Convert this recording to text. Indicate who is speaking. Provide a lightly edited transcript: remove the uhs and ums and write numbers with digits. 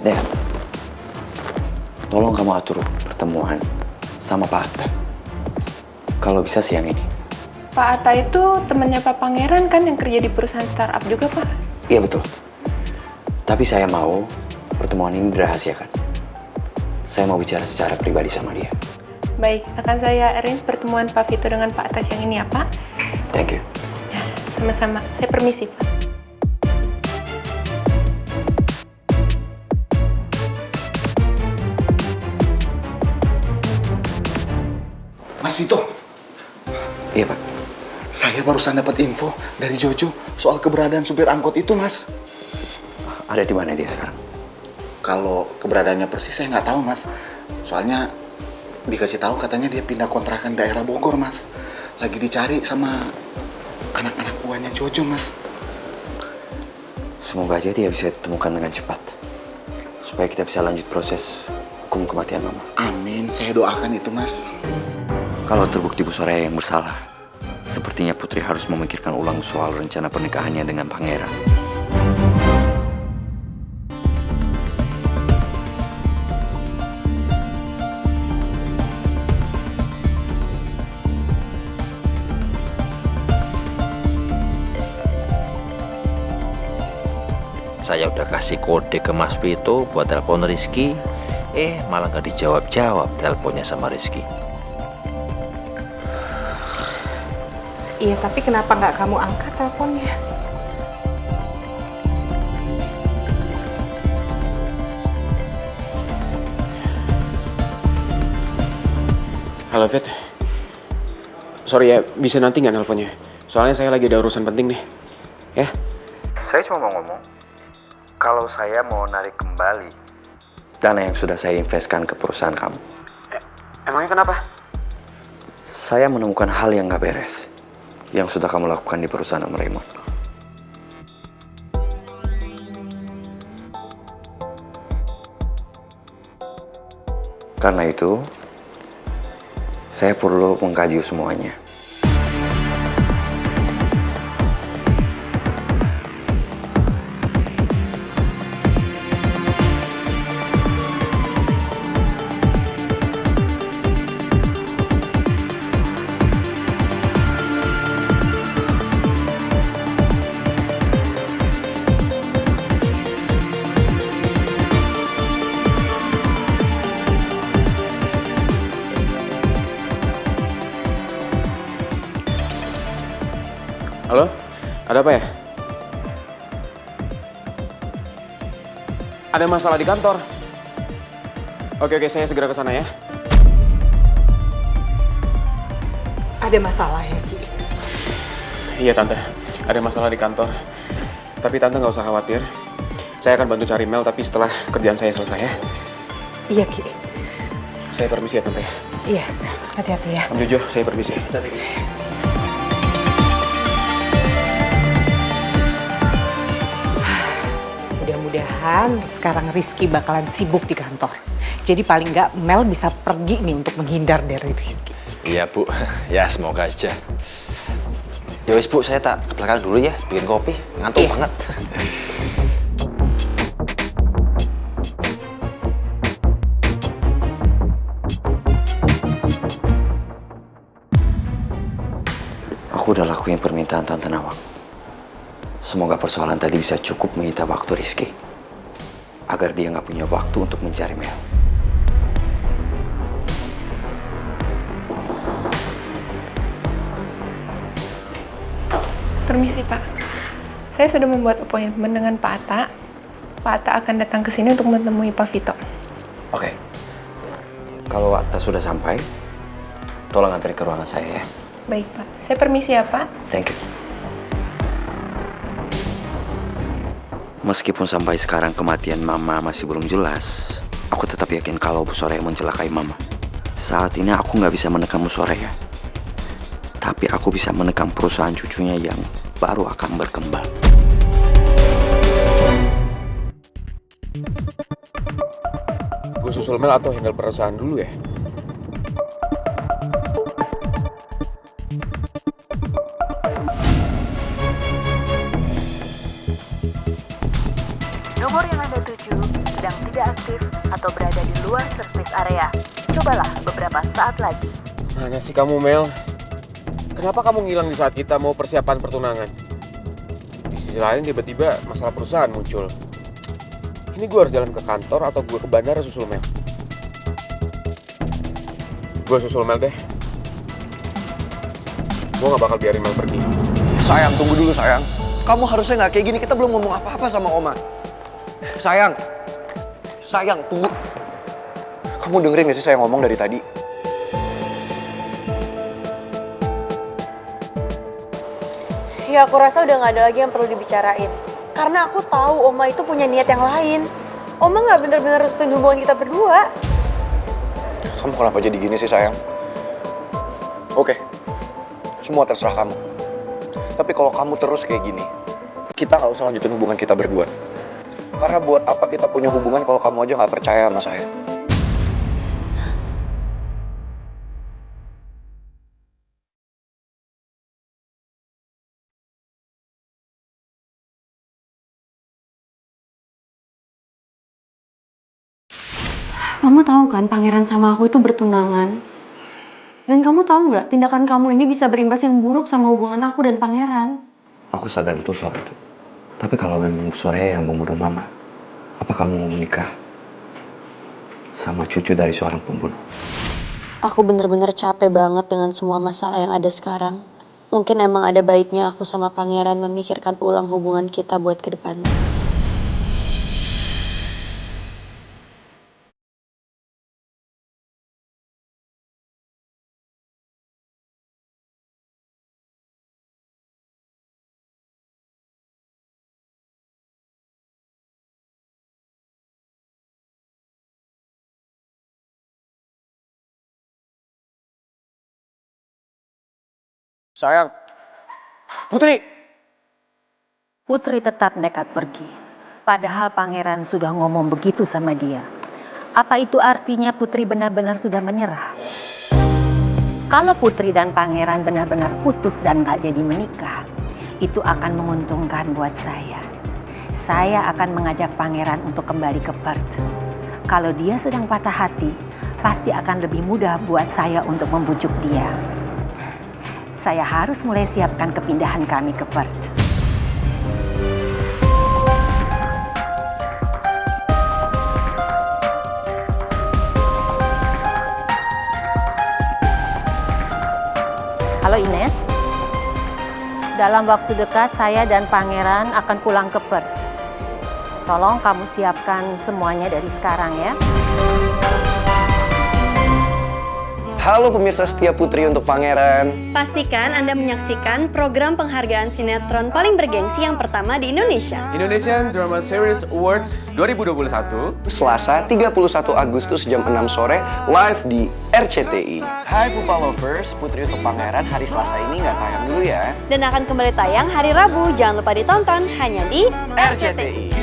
Speaker 1: Dan, tolong kamu atur pertemuan sama Pak Atta. Kalau bisa siang ini.
Speaker 2: Pak Atta itu temannya Pak Pangeran kan yang kerja di perusahaan startup juga, Pak?
Speaker 1: Iya betul. Tapi saya mau pertemuan ini dirahasiakan. Saya mau bicara secara pribadi sama dia.
Speaker 2: Baik, akan saya arrange pertemuan Pak Vito dengan Pak Atta siang ini ya, Pak?
Speaker 1: Thank you.
Speaker 2: Ya, sama-sama. Saya permisi, Pak.
Speaker 3: Mas Vito,
Speaker 1: Iya Pak.
Speaker 3: saya barusan dapat info dari Jojo soal keberadaan supir angkot itu, Mas.
Speaker 1: Ada di mana dia sekarang?
Speaker 3: Kalau keberadaannya persis saya nggak tahu, Mas. Soalnya dikasih tahu katanya dia pindah kontrakan daerah Bogor, Mas. Lagi dicari sama anak-anak buahnya Jojo, Mas.
Speaker 1: Semoga aja dia bisa ditemukan dengan cepat. Supaya kita bisa lanjut proses hukum kematian Mama.
Speaker 3: Amin, saya doakan itu, Mas.
Speaker 1: Kalau terbukti Bu Soraya yang bersalah, sepertinya Putri harus memikirkan ulang soal rencana pernikahannya dengan Pangeran.
Speaker 4: Saya udah kasih kode ke Mas Vito buat telepon Rizky, malah nggak dijawab-jawab teleponnya sama Rizky.
Speaker 5: Iya, tapi kenapa nggak kamu angkat teleponnya?
Speaker 6: Halo, Fit. Sorry ya, bisa nanti nggak nelponnya? Soalnya saya lagi ada urusan penting nih. Ya?
Speaker 1: Saya cuma mau ngomong, kalau saya mau narik kembali dana yang sudah saya investkan ke perusahaan kamu.
Speaker 6: Emangnya kenapa?
Speaker 1: Saya menemukan hal yang nggak beres yang sudah kamu lakukan di perusahaan Om Raymond. Karena itu, saya perlu mengkaji semuanya.
Speaker 6: Halo? Ada apa ya? Ada masalah di kantor. Oke, saya segera ke sana ya.
Speaker 5: Ada masalah ya, Ki?
Speaker 6: Iya, Tante. Ada masalah di kantor. Tapi Tante nggak usah khawatir. Saya akan bantu cari Mel, tapi setelah kerjaan saya selesai ya.
Speaker 5: Iya, Ki.
Speaker 6: Saya permisi ya, Tante.
Speaker 5: Iya, hati-hati ya.
Speaker 6: Om Jojo, saya permisi.
Speaker 5: Mudah-mudahan sekarang Rizky bakalan sibuk di kantor. Jadi paling nggak Mel bisa pergi nih untuk menghindar dari Rizky.
Speaker 4: Iya Bu, ya semoga aja. Ya wis Bu, saya tak ke belakang dulu ya, bikin kopi. Ngantuk banget.
Speaker 1: Aku udah lakuin permintaan Tante Nawang. Semoga persoalan tadi bisa cukup menyita waktu Rizky. Agar dia nggak punya waktu untuk mencari Mel.
Speaker 2: Permisi, Pak. Saya sudah membuat appointment dengan Pak Atta. Pak Atta akan datang ke sini untuk menemui Pak Vito.
Speaker 1: Oke. Kalau Atta sudah sampai, tolong antarin ke ruangan saya ya.
Speaker 2: Baik, Pak. Saya permisi ya, Pak.
Speaker 1: Thank you. Meskipun sampai sekarang kematian Mama masih belum jelas, aku tetap yakin kalau Bu Soraya mencelakai Mama. Saat ini aku nggak bisa menekan Bu Soraya. Tapi aku bisa menekan perusahaan cucunya yang baru akan berkembang.
Speaker 6: Gue susul Mel atau handle perusahaan dulu ya?
Speaker 7: Nomor yang Anda tuju sedang tidak aktif atau berada di luar service area. Cobalah beberapa saat lagi.
Speaker 6: Mana sih kamu, Mel? Kenapa kamu ngilang di saat kita mau persiapan pertunangan? Di sisi lain tiba-tiba masalah perusahaan muncul. Ini gue harus jalan ke kantor atau gue ke bandara susul Mel? Gue susul Mel deh. Gue gak bakal biarin Mel pergi.
Speaker 1: Sayang, tunggu dulu sayang. Kamu harusnya nggak kayak gini, kita belum ngomong apa-apa sama Oma. Sayang, tunggu. Kamu dengerin gak sih saya ngomong dari tadi?
Speaker 8: Ya aku rasa udah gak ada lagi yang perlu dibicarain. Karena aku tahu Oma itu punya niat yang lain. Oma gak bener-bener restuin hubungan kita berdua.
Speaker 1: Kamu kenapa jadi gini sih sayang? Oke, semua terserah kamu. Tapi kalau kamu terus kayak gini, kita gak usah lanjutin hubungan kita berdua. Karena buat apa kita punya hubungan kalau kamu aja gak percaya sama saya?
Speaker 8: Kamu tahu kan pangeran sama aku itu bertunangan. Dan kamu tahu nggak tindakan kamu ini bisa berimbas yang buruk sama hubungan aku dan pangeran.
Speaker 1: Aku sadar betul soal itu. Tapi kalau memang Soraya yang membunuh Mama, apa kamu mau menikah sama cucu dari seorang pembunuh?
Speaker 8: Aku bener-bener capek banget dengan semua masalah yang ada sekarang. Mungkin emang ada baiknya aku sama pangeran memikirkan ulang hubungan kita buat ke depannya.
Speaker 1: Sayang, Putri!
Speaker 7: Putri tetap nekat pergi. Padahal pangeran sudah ngomong begitu sama dia. Apa itu artinya Putri benar-benar sudah menyerah? Kalau Putri dan pangeran benar-benar putus dan gak jadi menikah, itu akan menguntungkan buat saya. Saya akan mengajak pangeran untuk kembali ke Perth. Kalau dia sedang patah hati, pasti akan lebih mudah buat saya untuk membujuk dia. Saya harus mulai siapkan kepindahan kami ke Perth. Halo Ines, dalam waktu dekat saya dan Pangeran akan pulang ke Perth. Tolong kamu siapkan semuanya dari sekarang ya.
Speaker 1: Halo pemirsa setia Putri untuk Pangeran.
Speaker 9: Pastikan Anda menyaksikan program penghargaan sinetron paling bergengsi yang pertama di Indonesia.
Speaker 6: Indonesian Drama Series Awards 2021.
Speaker 1: Selasa 31 Agustus jam 6 sore live di RCTI. Hai Pupa Lovers, Putri untuk Pangeran hari Selasa ini nggak tayang dulu ya.
Speaker 9: Dan akan kembali tayang hari Rabu. Jangan lupa ditonton hanya di
Speaker 1: RCTI.